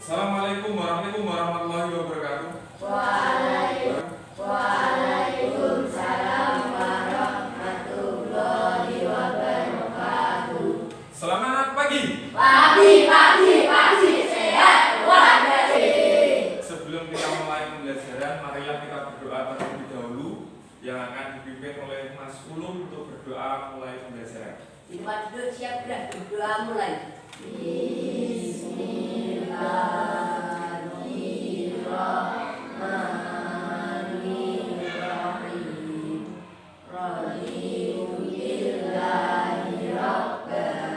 Assalamualaikum warahmatullahi wabarakatuh. Waalaikumsalam warahmatullahi wabarakatuh. Selamat pagi. Pagi sehat walafiat. Sebelum kita mulai pembelajaran, marilah kita berdoa terlebih dahulu yang akan dipimpin oleh Mas Ulum untuk berdoa mulai pembelajaran. Di tempat duduk siap gerak berdoa mulai. Bismillahirrahmanirrahim. Raditu billahi rabban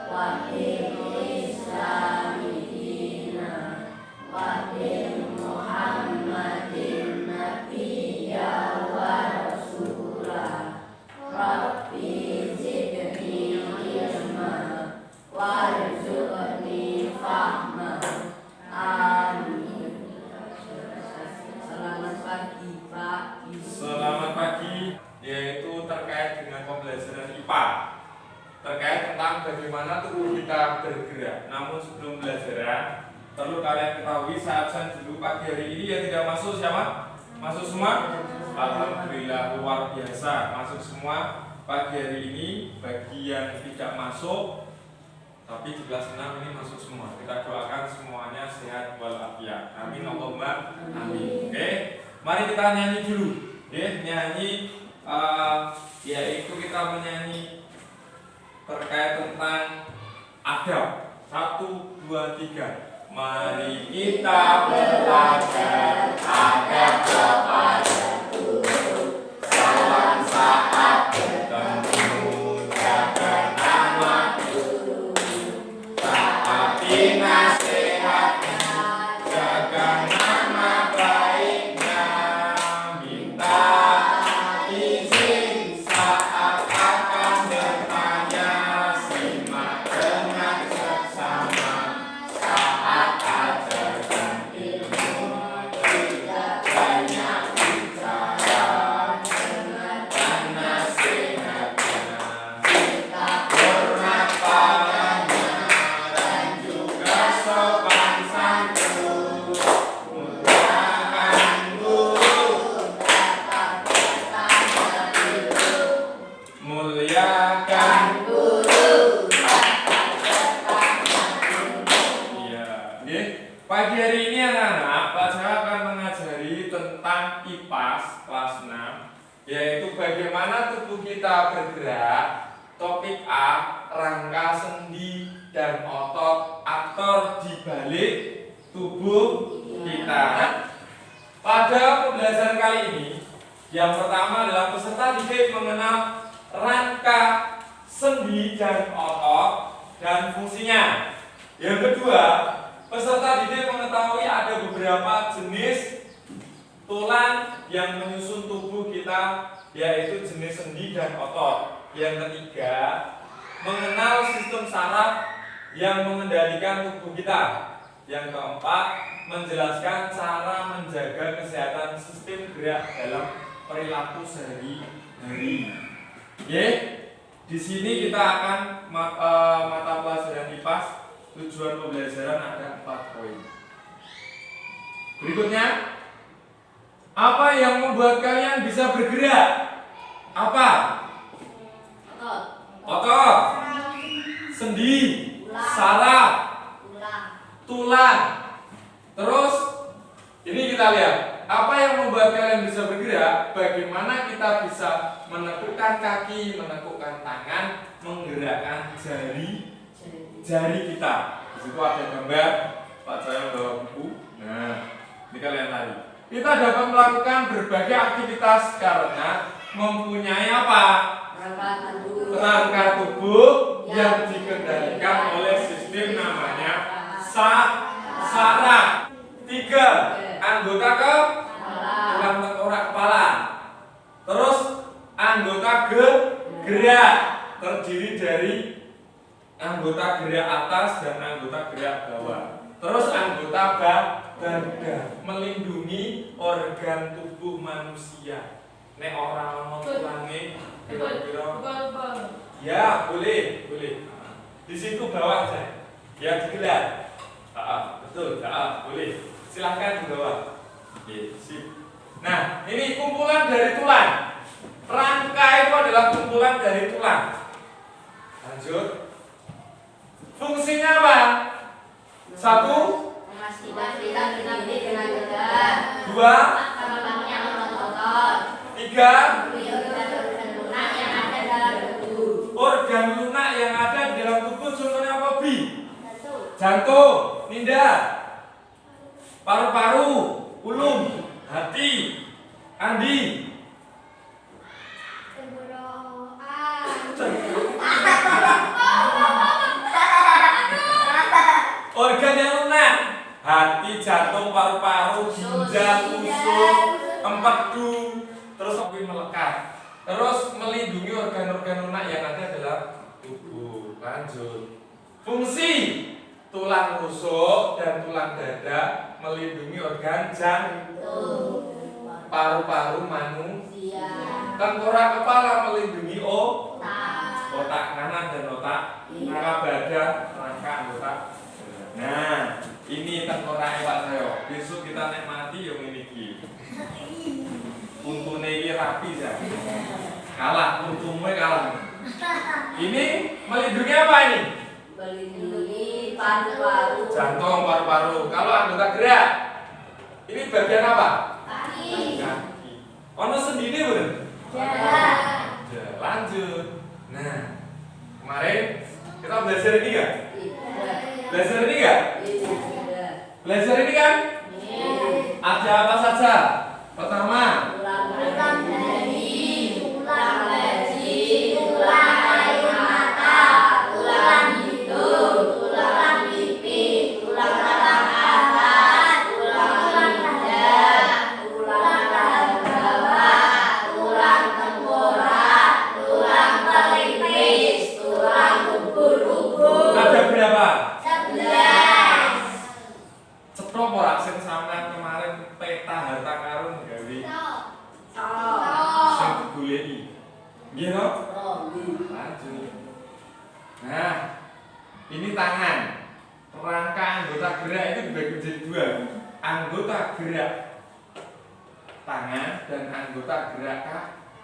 wa bil islami dinan wa bil Muhammadin nabiyya wa rasulah. Rabbi zidni ilma warzuqni fahma. Amin. Selamat pagi Pak. Selamat pagi, yaitu terkait dengan pembelajaran IPA, terkait tentang bagaimana tubuh kita bergerak. Namun sebelum pembelajaran, perlu kalian ketahui saya absen dulu pagi hari ini yang tidak masuk siapa? Masuk semua? Alhamdulillah, luar biasa, masuk semua pagi hari ini. Bagi yang tidak masuk tapi di kelas 6 ini masuk semua. Kita doakan semuanya sehat walafiat. Amin Allahumma amin. Oke, mari kita nyanyi dulu. Nyanyi yaitu kita menyanyi terkait tentang adab. 1, 2, 3. Mari kita belajar adab kepada guru. Salam saat bertemu, jaga nama guru. Taati nasihatnya, jaga nama baiknya. Minta izin saat akan bertanya. Simak dengan seksama saat ajarkan ilmu. Tidak banyak bicara, dengarkan nasihatnya. Kita hormat padanya dan juga sopan santun. Muliakan guru, muliakan iya. Oke. Pagi hari ini anak-anak, Pak saya akan mengajari tentang IPAS kelas 6, yaitu bagaimana tubuh kita bergerak. Topik A, rangka sendi dan otot aktor di balik tubuh kita. Pada pembelajaran kali ini, yang pertama adalah peserta didik mengenal rangka sendi dan otot dan fungsinya. Yang kedua, peserta didik mengetahui ada beberapa jenis tulang yang menyusun tubuh kita, yaitu jenis sendi dan otot. Yang ketiga, mengenal sistem saraf yang mengendalikan tubuh kita. Yang keempat, menjelaskan cara menjaga kesehatan sistem gerak dalam perilaku sehari-hari. Oke, di sini kita akan mata pelajaran IPAS. Tujuan pembelajaran ada 4 poin. Berikutnya, apa yang membuat kalian bisa bergerak? Apa? Otot, sendi, saraf, tulang. Terus ini kita lihat, apa yang membuat kalian bisa bergerak? Bagaimana kita bisa menekukkan kaki, menekukkan tangan, menggerakkan jari kita. Di situ ada gambar Pak Jaya bawa buku. Nah, ini kalian tadi. Kita dapat melakukan berbagai aktivitas karena mempunyai apa? Rangka tubuh yang dikendalikan oleh sistem namanya saraf. 3. Anggota tulang tengkorak kepala. Terus anggota gerak terdiri dari anggota gerak atas dan anggota gerak bawah. Terus anggota dada melindungi organ tubuh manusia. Nek orang mau tulange kira-kira. Ya, boleh. Di situ bawah saya. Ya digelar. Betul, ya, boleh. Silahkan dibawa. Oke, sip. Nah, ini kumpulan dari tulang. Rangka itu adalah kumpulan dari tulang. Lanjut. Fungsinya apa? Satu, memastikan ini dengan tegak. dua, Kepalanya otot. tiga, Organ lunak yang ada dalam tubuh. organ lunak yang ada di dalam tubuh contohnya apa, Bi? Jantung, Ninda, paru-paru, ulum, hati, Andi. Organ yang lunak, hati, jantung, paru-paru, ginjal, usus, empedu, terus sampai melekat. Terus melindungi organ-organ lunak yang ada dalam tubuh. Lanjut. Fungsi tulang rusuk dan tulang dada melindungi organ jantung, paru-paru, manusia. Tengkorak kepala melindungi otak kanan dan otak rangka badan, rangka anggota. Nah, ini tengkorak Pak saya. Besok kita nikmati yang ini ki. Untune iki rapi ya. Kalah, untumu kalah. Ini melindungi apa ini? Melindungi paru-paru. Jantung, paru-paru. Kalau anggota gerak, ini bagian apa? Kaki. Kaki. Ono sendiri bener? Ya. Lanjut. Nah, kemarin kita belajar ini nggak? Belajar ini nggak? Belajar ini kan? Ada apa saja? Pertama, Tulang jari, tulang leji, tulang air mata, tulang hidung, tulang pipi, tulang rahang atas, tulang lidah, tulang rahang bawah, tulang tengkorak, tulang pelipis, tulang ubur-ubur. ada berapa? 11. Cetok ora sing sampean kemarin peta harta karun gawe sing digoleki. Nggih to? Lanjut. Nah, ini tangan. Rangka anggota gerak itu dibagi menjadi dua. Anggota gerak tangan dan anggota gerak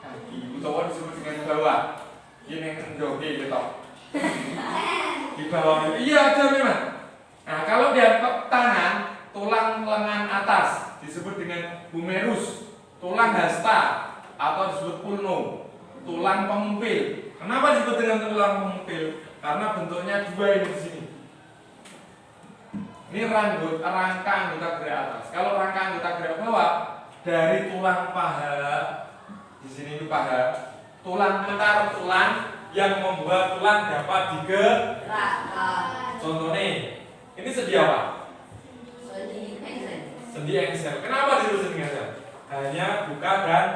kaki. Utawa disebut dengan bawah. Ini yang joge gitu. Di bawah itu. Iya ada memang. Nah, kalau dia tangan, tulang lengan atas disebut dengan humerus, tulang hasta atau disebut pulno, tulang pengumpil. Kenapa disebut dengan tulang pengumpil? Karena bentuknya dua ini di sini. Ini rangka anggota gerak atas. Kalau rangka anggota gerak bawah dari tulang paha, di sini itu paha, tulang pentar tulang yang membuat tulang dapat digerakkan. Contohnya, ini sendi apa? Sendi engsel. Kenapa disebut sendi engsel? Hanya buka dan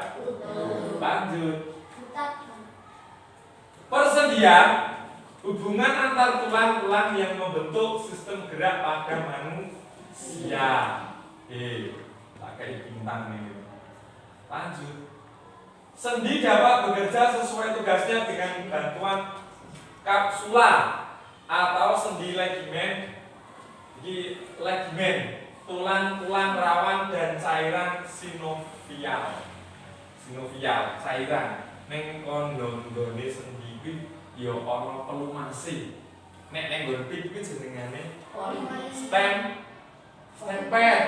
lanjut. Persendian hubungan antar tulang-tulang yang membentuk sistem gerak pada manusia. Pakai bintang nih. Lanjut. Sendi dapat bekerja sesuai tugasnya dengan bantuan kapsula atau sendi ligamen. Ligamen, tulang-tulang rawan dan cairan sinovial. Sinovial, cairan. Neng kondone sendi iki ya ana pelumase. Nek neng nggon pit kuwi jenengane stempet.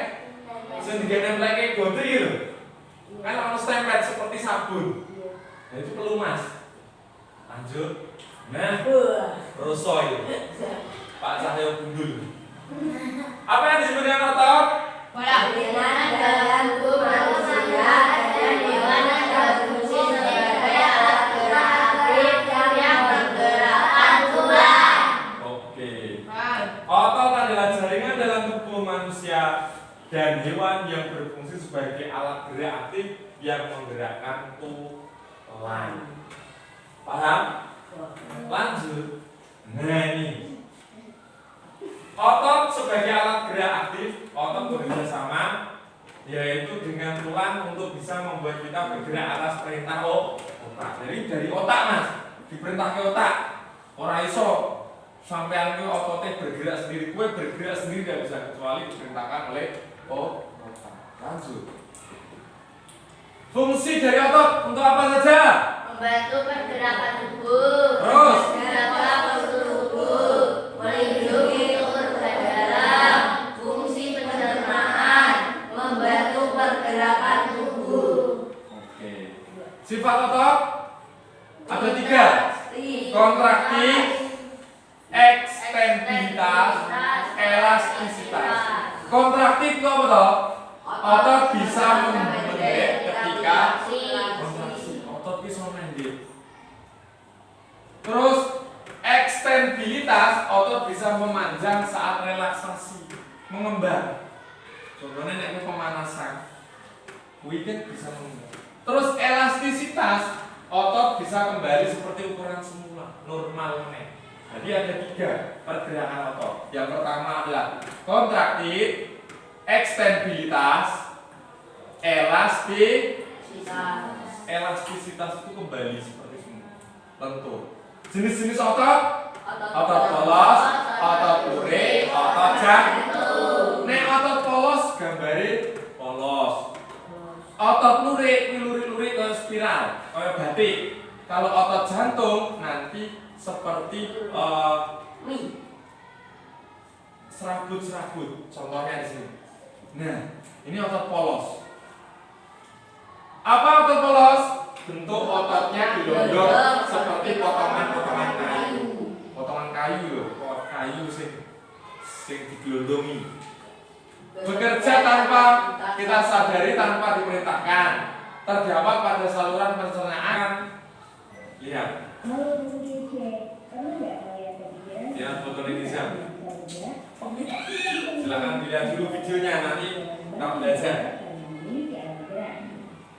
Sing digembleke godri lho. Kan ana stempet seperti sabun. Nah itu pelumas. Lanjut. Nah, rosoy. Pak Cahyo Gundul. Apa yang disebut dengan otot? Bagaimana dalam tubuh manusia dan hewan ada fungsi sebagai alat gerak aktif yang menggerakkan tulang. Oke. Otot adalah jaringan dalam tubuh manusia dan hewan yang berfungsi sebagai alat gerak aktif yang menggerakkan tulang. Paham? Lanjut. Nah ini. Otot sebagai alat gerak aktif, otot bekerja sama yaitu dengan tulang untuk bisa membuat kita bergerak atas perintah otak. Jadi dari otak mas, diperintah ke otak, ora iso. sampean itu ototnya bergerak sendiri, kue bergerak sendiri tidak bisa kecuali diperintahkan oleh otot. Lanjut. Fungsi dari otot untuk apa saja? Membantu pergerakan tubuh. Terus. Menjaga postur tubuh. Melindungi organ dalam. Fungsi pencernaan. Membantu pergerakan tubuh. Oke. Sifat otot ada 3. Kontraktif, ekstensibilitas, elastisitas. Kontraktif itu apa toh? Otot bisa memendek ketika kontraksi. Otot bisa memendek. Terus ekstensibilitas, otot bisa memanjang saat relaksasi, mengembang. Contohnya nek pemanasan, weekend bisa mengembang. Terus elastisitas, otot bisa kembali seperti ukuran semula, normal meneh. Jadi ada 3 pergerakan otot. Yang pertama adalah kontraktif, ekstensibilitas, elastisitas itu kembali seperti semula, lentur. Jenis-jenis otot: otot polos, otot lurik, otot jantung. Nek otot polos gambare polos. Otot lurik lurik ke spiral, kayak batik. Kalau otot jantung nanti seperti serabut-serabut. Contohnya di sini. Nah, ini otot polos. Apa otot polos? Bentuk ototnya dilondong seperti potongan-potongan kayu. Potongan kayu loh, pot kayu sing digelondongi. Bekerja tanpa kita sadari, tanpa diperintahkan. Terdapat pada saluran pencernaan. Lihat. Lihat foto netizen. Silakan dilihat dulu videonya, nanti kita belajar.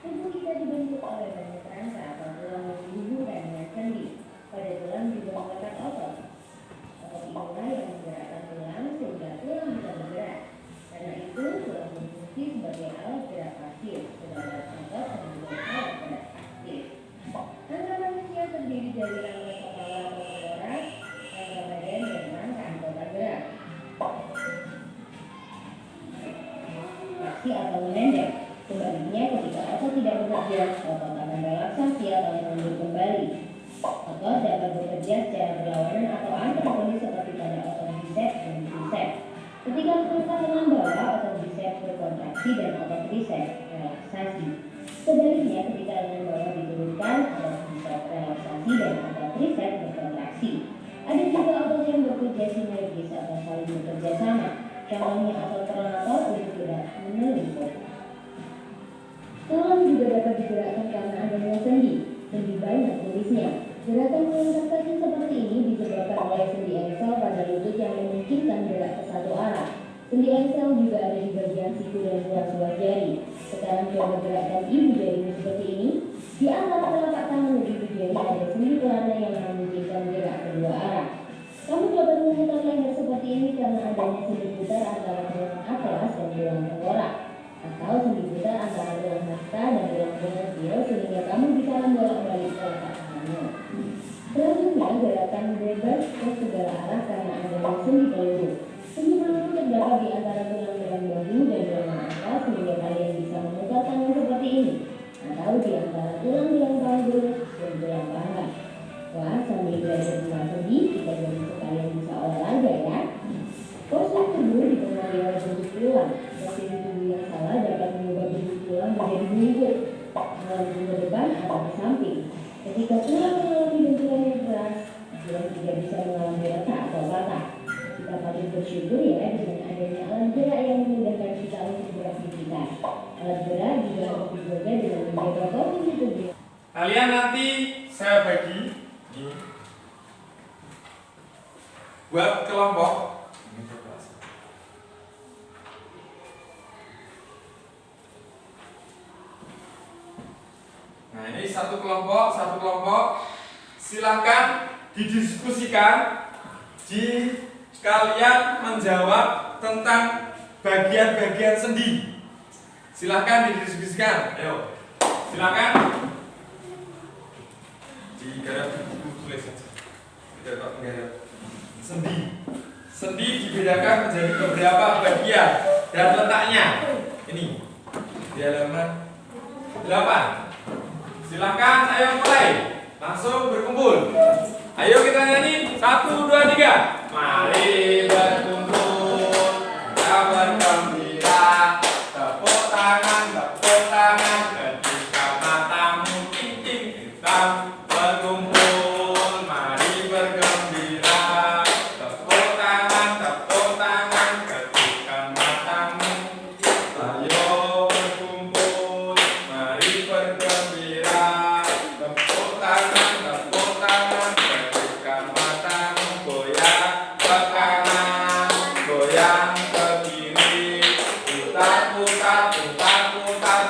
Tubuh kita dibentuk oleh banyak rangka atau tulang yang dihubungkan dengan sendi. Pada tulang juga melekat otot. Otot inilah yang menggerakkan tulang sehingga tulang bisa bergerak. Karena itu tulang berfungsi sebagai alat gerak pasif, sedangkan otot sebagai alat gerak aktif. Rangka manusia terdiri dari rangka kepala atau thorax, rangka badan dan rangka anggota gerak. Fleksi atau menendek. Sebaliknya, ketika otot tidak bekerja, otot akan relaksasi atau menundur kembali. Otot dapat bekerja secara berlawanan atau antagonis seperti pada otot biceps dan triceps. Ketika diturunkan dengan bawah, otot biceps berkontraksi dan otot triceps relaksasi. Sebaliknya, ketika dengan bawah diturunkan, otot biceps relaksasi dan otot triceps berkontraksi. Ada juga otot yang bekerja sinergis atau saling bekerja sama. Contohnya otot pronator untuk gerak meneliput. Tulang juga dapat digerakkan karena adanya sendi. Sendi banyak jenisnya. Gerakan mengangkat kaki seperti ini disebabkan oleh sendi engsel pada lutut yang memungkinkan gerak ke satu arah. Sendi engsel juga ada di bagian siku dan ruas-ruas jari. Sekarang coba gerakkan ibu jarimu seperti ini. Di antara telapak tangan ibu jari ada sendi pelana yang memungkinkan gerak kedua arah. Kamu dapat memutar leher seperti ini karena adanya sendi putar antara tulang atlas dan tulang tengkorak, atau sendi putar antara tulang hasta dan tulang pengentil sehingga kamu bisa membolak-balik telapak tanganmu. Selanjutnya, gerakan bebas ke segala arah karena adanya sendi peluru. Sendi peluru terdapat di antara tulang-tulang bahu dan tulang atas sehingga kalian bisa memutar tangan seperti ini, atau di antara tulang-tulang panggul dan tulang paha. Wah, sambil belajar tentang sendi, kita jadi sekalian bisa olahraga ya. Postur tubuh dipengaruhi oleh bentuk tulang. Posisi tubuh yang salah dapat mengubah bentuk tulang menjadi bungkuk, melengkung ke depan atau ke samping. Ketika tulang mengalami benturan yang keras, tulang tidak bisa mengalami retak atau patah. Kita patut bersyukur ya dengan adanya alat gerak yang memudahkan kita untuk beraktivitas. Alat gerak juga harus dijaga dengan menjaga posisi tubuh. Kalian nanti saya bagi buat kelompok. Nah, ini satu kelompok. Silahkan didiskusikan. Kalian menjawab tentang bagian-bagian sendi. Silahkan didiskusikan. Ayo, silahkan. Digarap buku tulis saja. Tidak tak menggarap. sendi. Sendi dibedakan menjadi beberapa bagian dan letaknya. Ini di halaman 8. Silakan, ayo mulai. Langsung berkumpul. Ayo kita nyanyi 1, 2, 3. Mari berkumpul, kita bergembira. Tepuk tangan ketika matamu ting-ting hitam. Berkumpul, mari bergembira. Tepuk tangan ketika matamu. Ayo berkumpul, mari bergembira. Tepuk tangan ketika matamu. Goyang ke kanan, goyang ke kiri. Putar,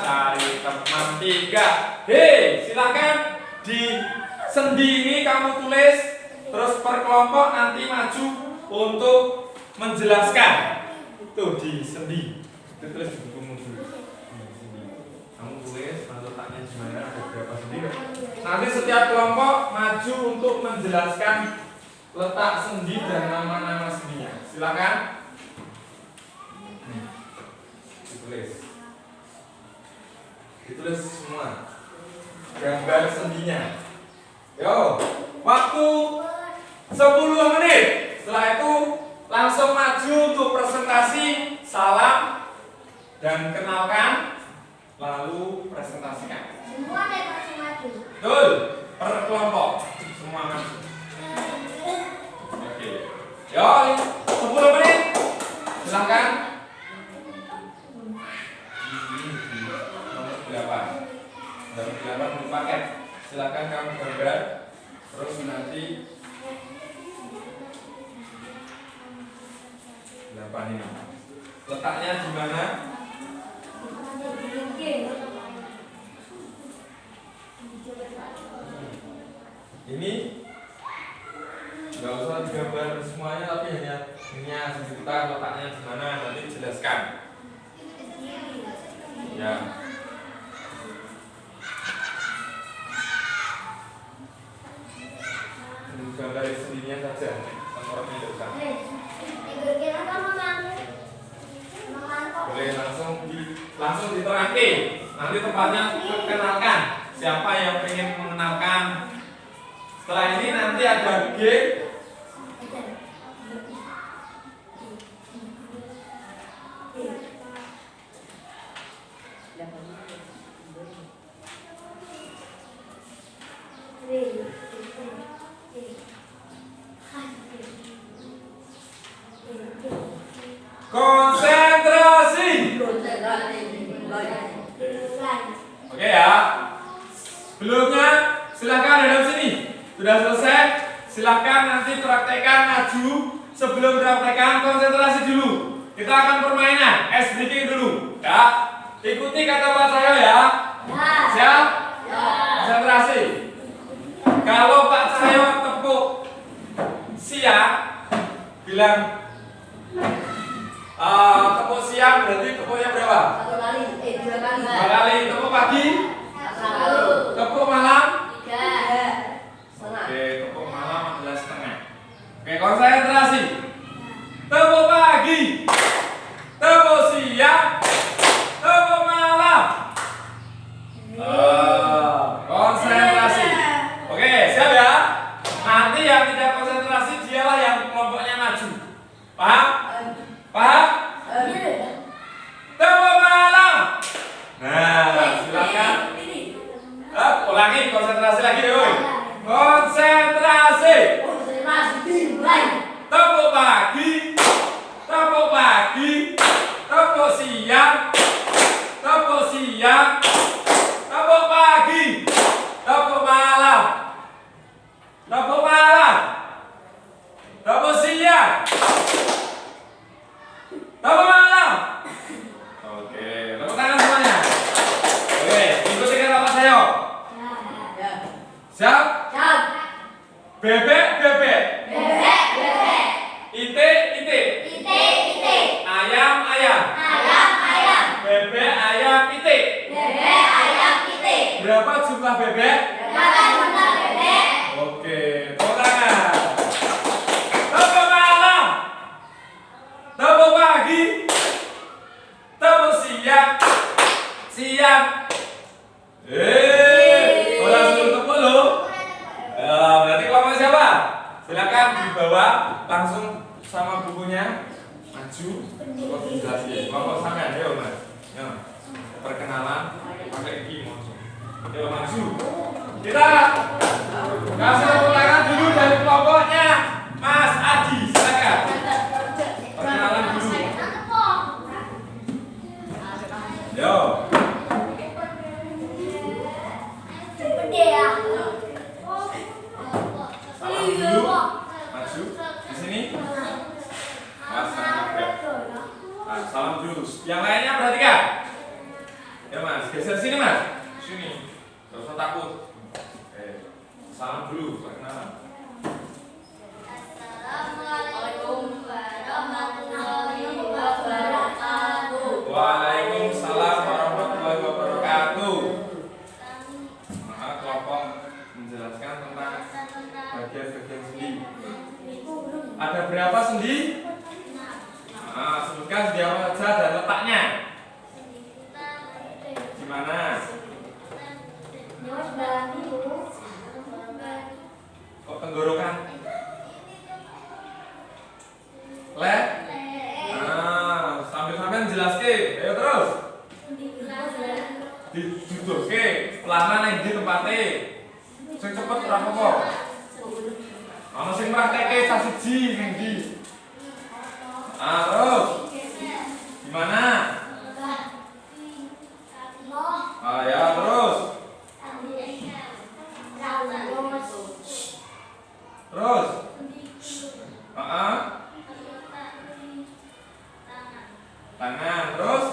cari teman 3. Hei, silakan di sendi ini kamu tulis, terus per kelompok nanti maju untuk menjelaskan. Tuh di sendi, itu tulis di bukumu dulu. Di sendi. Kamu tulis letaknya gimana, ada berapa sendi. Nanti setiap kelompok maju untuk menjelaskan letak sendi dan nama-nama sendinya. Silakan. Ditulis semua gambar sendinya. Yo, waktu 10 menit. Setelah itu langsung maju untuk presentasi, salam dan kenalkan, lalu presentasikan. Semua ada maju. Betul, per kelompok semua maju. Oke. Yo, 10 menit. Silakan. Nomor 8 paket. Silakan kamu gambar. Terus nanti 8 ini. Letaknya di mana? Ini nggak usah digambar semuanya, tapi hanya sekitar letaknya di mana, nanti jelaskan. Ya. Gambar sendinya saja, nomornya tidak usah. Boleh langsung diterangke. Nanti tempatnya kenalkan. Siapa yang ingin mengenalkan? Setelah ini nanti ada game. Konsentrasi. Oke ya. Sebelumnya silakan hadap sini. Sudah selesai? Silakan nanti praktekkan maju. Sebelum praktekkan konsentrasi dulu. Kita akan permainan ice breaking dulu. Ya. Ikuti kata Pak Cahyo ya. Siap? Konsentrasi. Kalau Pak Cahyo tepuk siap, bilang tepuk siang berarti tepuknya berapa? 1 kali, 2 kali. 2 kali. Tepuk pagi? 1. Tepuk malam? 3. Oke, tepuk malam adalah setengah. Oke, konsentrasi. Tepuk pagi. Tepuk siang. Tepuk malam. Konsentrasi. Oke, siap ya? Nanti yang tidak konsentrasi dialah yang kelompoknya maju. Paham? Paham? Tepuk pagi. Siap. Orang suruh tepuk lo. Berarti kelompok siapa? Silakan dibawa langsung sama bukunya. Maju. Kok dijelasin. Kelompok sampean, ayo Mas. Ya. Perkenalan pakai Ki langsung. Ayo maju. Kita kasih tepuk tangan dulu dari kelompoknya Mas Adi. Silakan. Perkenalan dulu. Yo. Salam dulu. Maju. Di sini. Nah, salam dulu. Yang lainnya perhatikan. Ya Mas, geser sini Mas. Sini. Gak usah takut. Salam dulu, perkenalan. Assalamualaikum warahmatullahi wabarakatuh. Waalaikumsalam warahmatullahi wabarakatuh. Maka kelompok menjelaskan tentang bagian-bagian sendi. Ada berapa sendi? Nah, sebutkan sendi apa saja dan letaknya. Di mana? Kok tenggorokan? Sambil-sambil jelaske. Ayo terus. Diduduske, pelana nang ndi tempate. Sing cepet ora apa-apa. Ana sing praktekke cah siji ning ndi? Terus. Di mana? Ya terus. Terus. Tangan terus.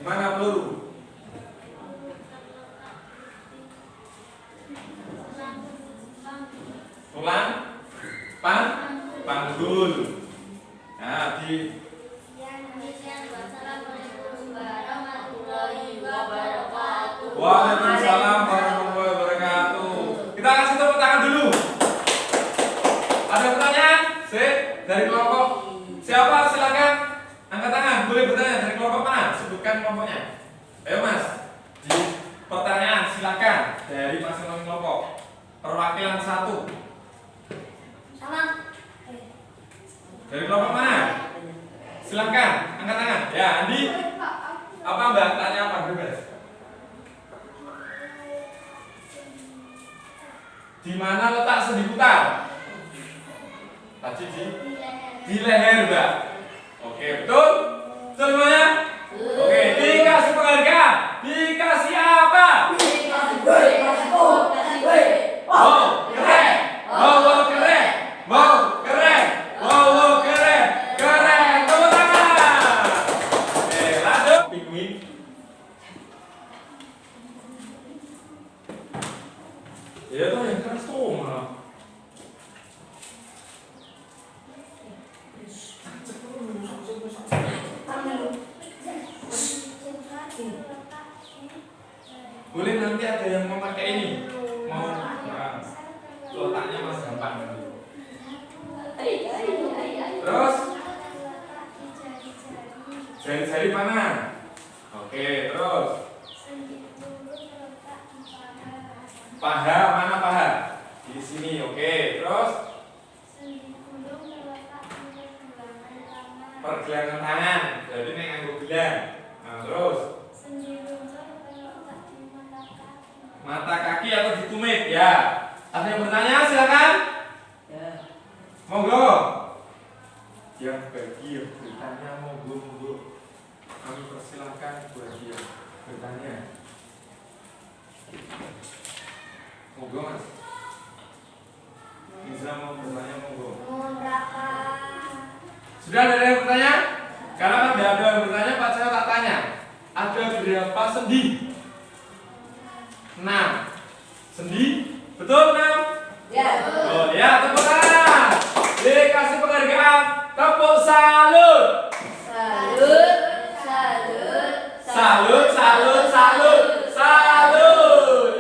Mana peluru? Tulang. Panggul. Nah, di Waalaikumsalam warahmatullahi wabarakatuh. Kita kasih tepuk tangan dulu. Ada pertanyaan? Dari kelompok siapa? Silakan angkat tangan. Boleh bertanya dari kelompok mana? Sebutkan kelompoknya. Ayo Mas. Di pertanyaan silakan dari masing-masing kelompok. Perwakilan 1. Dari kelompok mana? Silakan angkat tangan. Ya, Andi. Apa Mbak? Tanya apa? Bebas. Di mana letak sendi putar? Tadi di leher, Mbak. Oke, betul? Betul semuanya? Oke, dikasih penghargaan. Dikasih apa? Oh, keren. Wow, keren. Wow, keren. Wow, keren. Keren. Tepuk tangan. Oke, lanjut. Pinguin. Ya tuh yang keras tuh malah. Boleh nanti ada yang mau pakai ini, mau letaknya mas gampang. Terus jari-jari mana? Oke, terus paha mana paha? Di sini, oke. Terus pergelangan tangan, jadi ini nganggo gelang. Nah, terus mata kaki atau ditumit ya. Ada yang bertanya silakan. Monggo. Yang bagi yang bertanya monggo. Kami persilahkan bagi yang bertanya. Monggo Mas. Bisa mau bertanya monggo. Sudah ada yang bertanya? Karena kan tidak ada yang bertanya, Pak saya tak tanya. Ada berapa sendi? 6 sendi? Betul 6? Ya. Oh ya, tepuk tangan. Dikasih penghargaan. Tepuk salut. Salut. Salut, salut, salut, salut.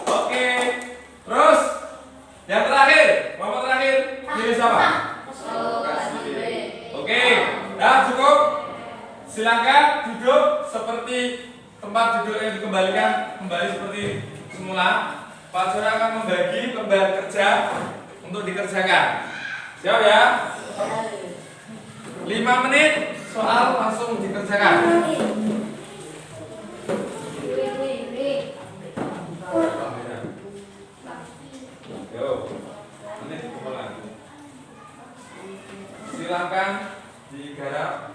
Oke. Terus yang terakhir, kelompok terakhir. Pilih siapa? semula, pelajar akan membagi lembar kerja untuk dikerjakan. Siap ya? 5 menit soal langsung dikerjakan. Yo, menit dimulai. Silakan digarap.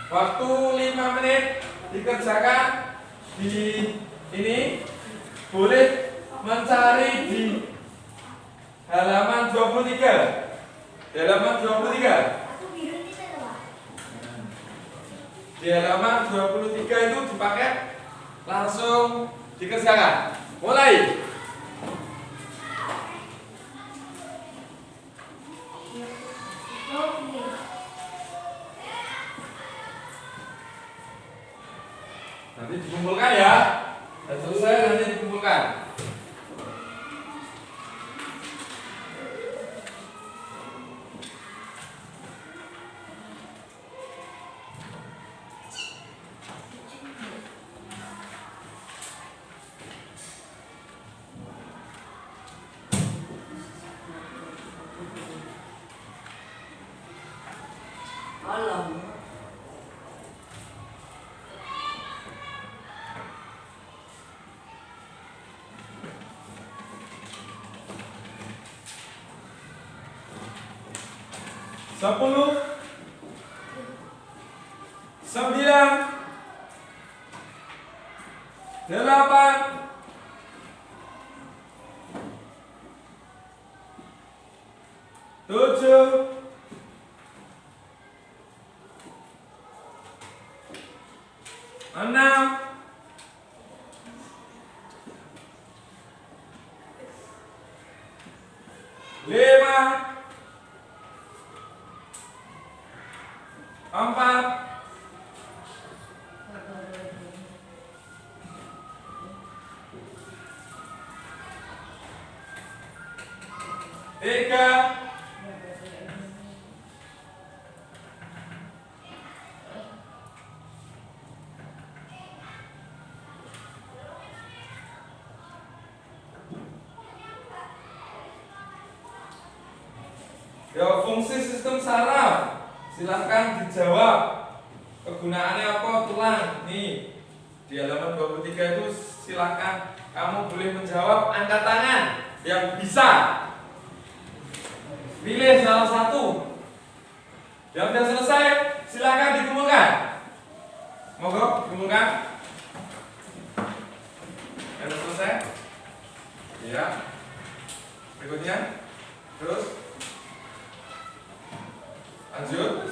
Waktu 5 menit dikerjakan di ini boleh mencari di halaman 23. Di halaman 23. Di halaman 23 itu dipakai langsung dikerjakan. Mulai. Nanti dikumpulkan ya. Dan selesai nanti dikumpulkan. Alam. 10, 9, 8, 7, 6, 5, 4, 3, 2. Ya, fungsi sistem saraf. Silahkan dijawab. Kegunaannya apa? Tulang. Nih, di halaman 23 itu silahkan kamu boleh menjawab angkat tangan yang bisa. Pilih salah satu. Yang sudah selesai, silahkan dikumpulkan. Monggo, dikumpulkan. Yang sudah selesai? Ya. Berikutnya. Terus. Lanjut.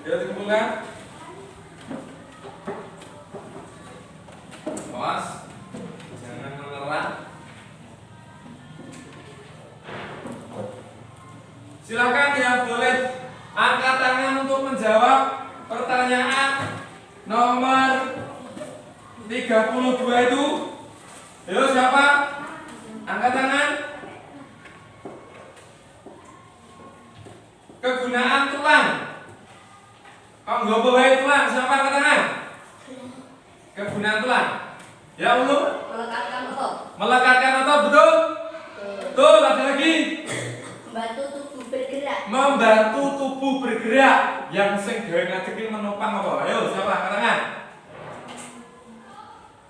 Ya, dikumpulkan. Awas. Jangan mengerat. Silakan yang boleh angkat tangan untuk menjawab pertanyaan nomor 32 itu. Ayo siapa? Angkat tangan. Kegunaan tulang. Kamu nggak bawa tulang, siapa angkat tangan? Kegunaan tulang. Ya ulur. Melekatkan otot. Melekatkan otot, betul? Betul, ada lagi. Membantu tubuh bergerak. Membantu tubuh bergerak. Yang sing gawe ngadekin menopang apa? Ayo, siapa angkat tangan?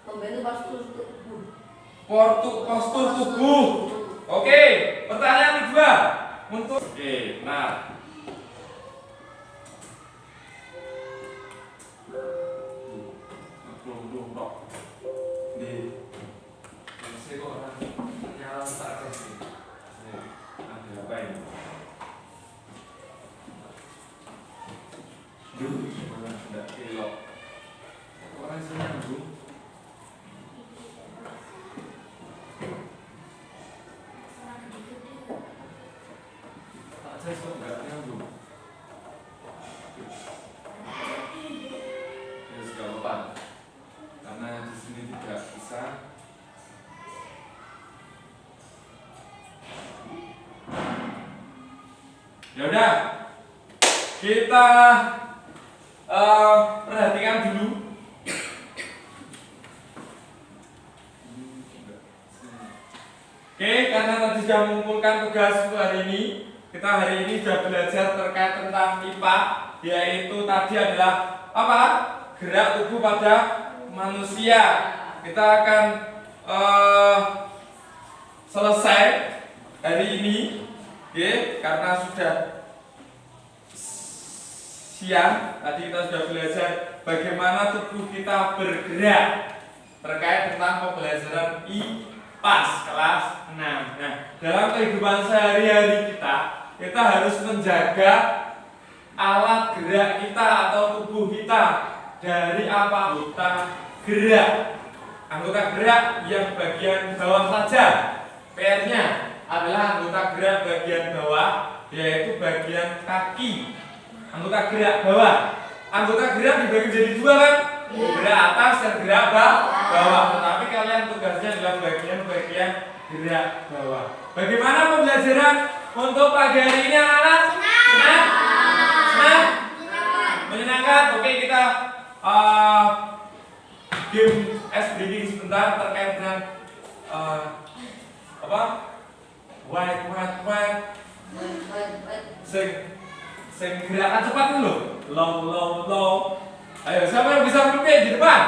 Membantu postur tubuh. Postur tubuh. Oke, pertanyaan kedua. Oke, nah. Karena di sini tidak bisa. Ya udah, kita perhatikan dulu. Oke, karena tadi sudah mengumpulkan tugas untuk hari ini, kita hari ini sudah belajar terkait tentang IPA, yaitu tadi adalah apa? Gerak tubuh pada manusia. Kita akan selesai hari ini, oke, karena sudah siang. Tadi kita sudah belajar bagaimana tubuh kita bergerak terkait tentang pembelajaran IPAS kelas 6. Nah, dalam kehidupan sehari-hari kita harus menjaga alat gerak kita atau tubuh kita dari apa? Anggota gerak. Anggota gerak yang bagian bawah saja. PR-nya adalah anggota gerak bagian bawah, yaitu bagian kaki. Anggota gerak bawah. Anggota gerak dibagi jadi dua kan? Gerak atas dan gerak bawah. Tetapi kalian tugasnya adalah bagian-bagian gerak bawah. Bagaimana pembelajaran untuk pagi hari ini anak-anak? Senang? Senang? Menyenangkan? Oke, kita game ice breaking sebentar terkait dengan apa? White. Sing gerakan cepat dulu. Low. Ayo, siapa yang bisa memimpin di depan?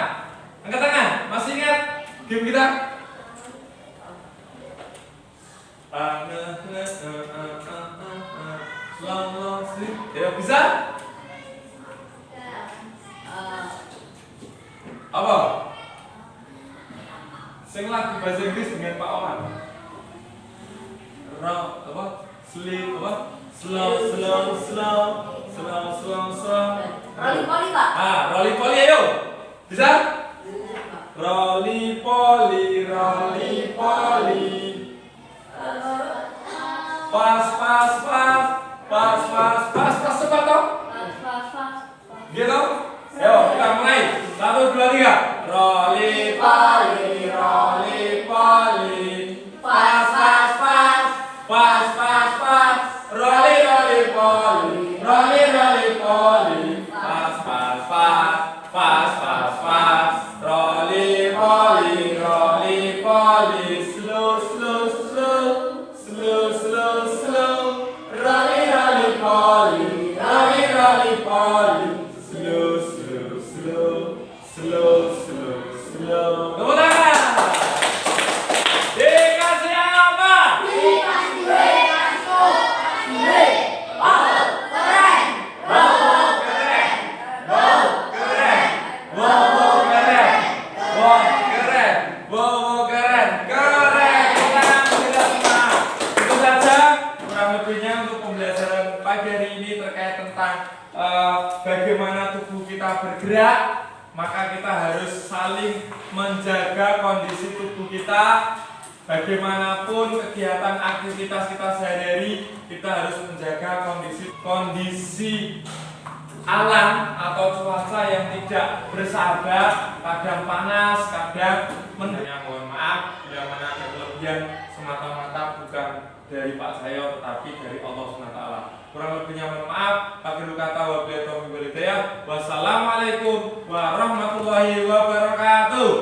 Angkat tangan. Masih ingat game kita? Long sleep. Ya, bisa? Apa? Sing lagu bahasa Inggris dengan Pak Oman. Apa? Sleep apa? Slow. Roli-poli, Pak. Roli-poli ayo. Bisa? Roli-poli. Pas cepat toh? Gitu? Ayo, kita mulai. 1, 2, 3. Roli-poli. Pas. Roli-poli. Pas. Roli-poli. Slow. Roli-poli. Slow. Tepuk tangan. Dikasih apa? Bagaimana tubuh kita bergerak, maka kita harus saling menjaga kondisi tubuh kita. Bagaimanapun kegiatan aktivitas kita sehari-hari, kita harus menjaga kondisi alam atau cuaca yang tidak bersahabat, kadang panas, kadang mendung. Mohon maaf, bila mana ada kelebihan semata-mata bukan dari Pak saya, tetapi dari Allah SWT. Kurang lebihnya mohon maaf. Akhirul kata wabillahi taufiq wal hidayah. Wassalamualaikum warahmatullahi wabarakatuh.